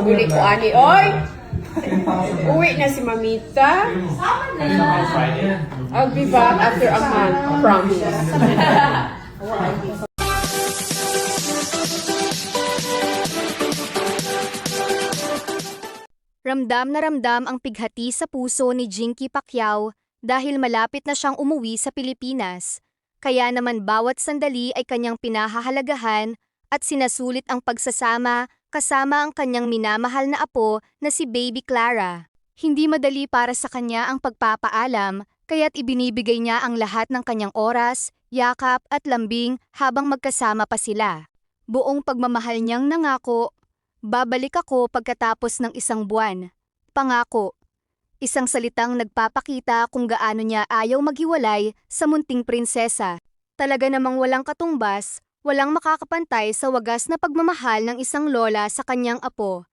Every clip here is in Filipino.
Uli ko ani, oy! Uwi na si Mamita. I'll be back after a month, promise. Ramdam na ramdam ang pighati sa puso ni Jinky Pacquiao dahil malapit na siyang umuwi sa Pilipinas. Kaya naman bawat sandali ay kanyang pinahahalagahan at sinasulit ang pagsasama kasama ang kanyang minamahal na apo na si Baby Clara. Hindi madali para sa kanya ang pagpapaalam kaya't ibinibigay niya ang lahat ng kanyang oras, yakap at lambing habang magkasama pa sila. Buong pagmamahal niyang nangako, babalik ako pagkatapos ng 1 buwan. Pangako. Isang salitang nagpapakita kung gaano niya ayaw maghiwalay sa munting prinsesa. Talaga namang walang katumbas, walang makakapantay sa wagas na pagmamahal ng isang lola sa kanyang apo.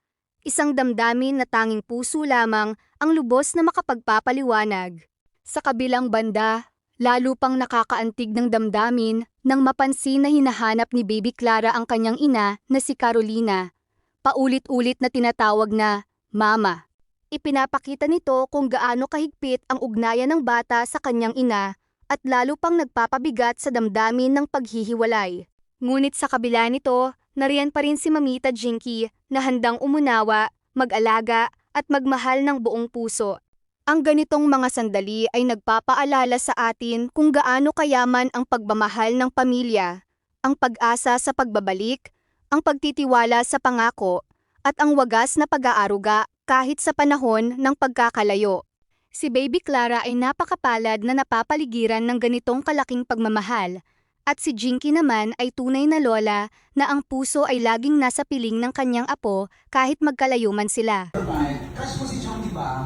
Isang damdamin na tanging puso lamang ang lubos na makapagpapaliwanag. Sa kabilang banda, lalo pang nakakaantig ng damdamin nang mapansin na hinahanap ni Baby Clara ang kanyang ina na si Carolina. Paulit-ulit na tinatawag na Mama. Ipinapakita nito kung gaano kahigpit ang ugnayan ng bata sa kanyang ina at lalo pang nagpapabigat sa damdamin ng paghihiwalay. Ngunit sa kabila nito, nariyan pa rin si Mamita Jinky na handang umunawa, mag-alaga at magmahal ng buong puso. Ang ganitong mga sandali ay nagpapaalala sa atin kung gaano kayaman ang pagmamahal ng pamilya, ang pag-asa sa pagbabalik, ang pagtitiwala sa pangako, at ang wagas na pag-aaruga kahit sa panahon ng pagkakalayo. Si Baby Clara ay napakapalad na napapaligiran ng ganitong kalaking pagmamahal, at si Jinky naman ay tunay na lola na ang puso ay laging nasa piling ng kanyang apo kahit magkalayo man sila. Crush mo si Chong, di ba?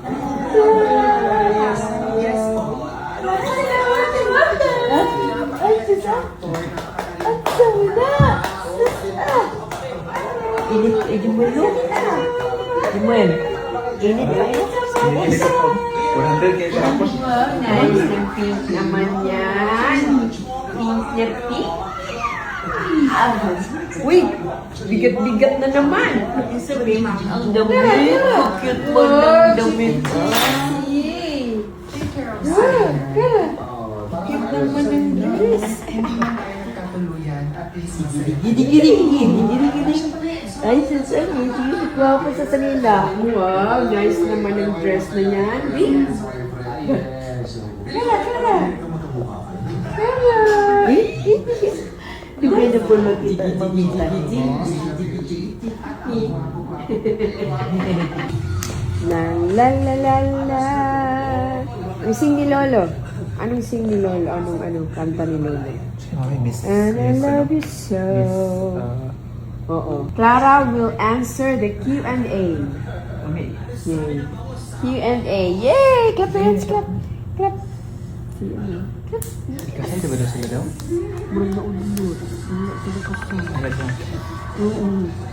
Yes. Init, Jimuel. Jimuel, init pa yun. 100 kayo tapos. Nice and pink naman yan. Pink na pink. Uy, bigat-bigat na naman. Ang dami. So cute mo ng dami. Cute naman ang dress. Katuluyan at least Gidi-gidi. Ay, sasali. Gwapo sa kanila. Wow, nice naman ang dress na yan. Kara. Di ba na po makita ang mamita? La la la la la. Ang sing ni Lolo. Anong sing ni Lolo? Anong kanta ni Lolo? And I love you so. Oo. Clara will answer the Q&A. Okay. Yay. Q&A. Yay! Clap your hands, clap. Clap. Clap. Ikasal, di ba daw sila daw? Murang naulunod. Talaga.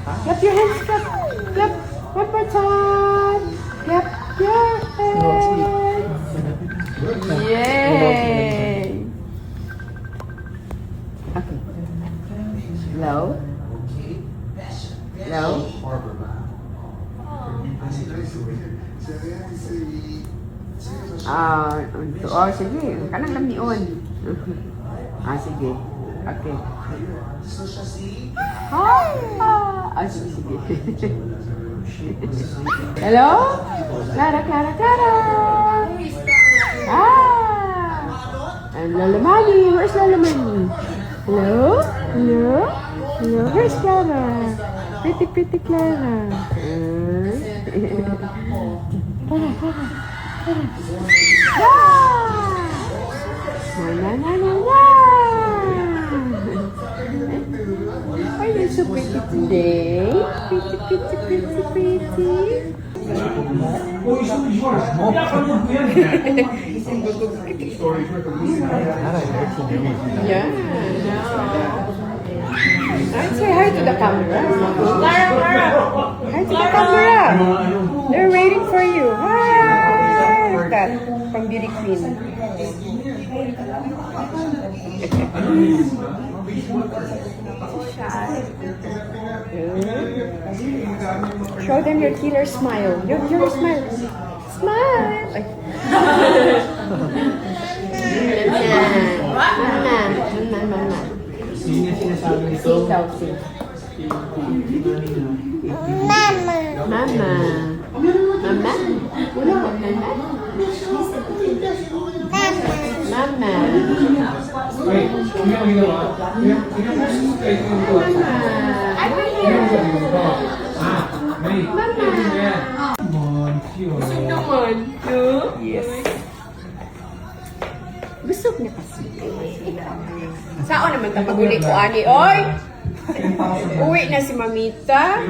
Clap your hands, clap. Clap. One more time. Clap your hands. Yay! Okay. Low. Low. Sige. Kanang lamion. Sige. Okay. Sige. Hello? Clara. And Lola Mani. Where's Lola Mani? Hello? Where's Clara? Pretty Clara. Na. Are you so pretty today? Pretty. Yeah. Say hi to the camera. Hi to the camera. They're waiting for you. Hi. Look at that. From Beauty Queen. Shy. Show them your killer smile. Your smile. Smile! Ay. Mama. Yun yung sinasabi nito. Sing daw, sing. Mama. Mama. Mama. Ay, hindi ang ginawa. May. Naman. Yes. Gusto niya kasi. Saan naman ito pag-uli ko, ani? Oy! Uwi na si Mamita.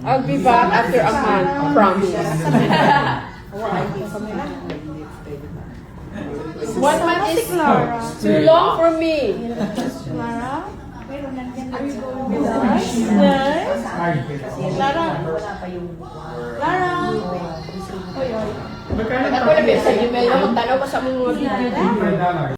I'll be back after a month. Promise. 1 month is too long for me. Ako lang sa email mo, magtanaw ko sa mga video.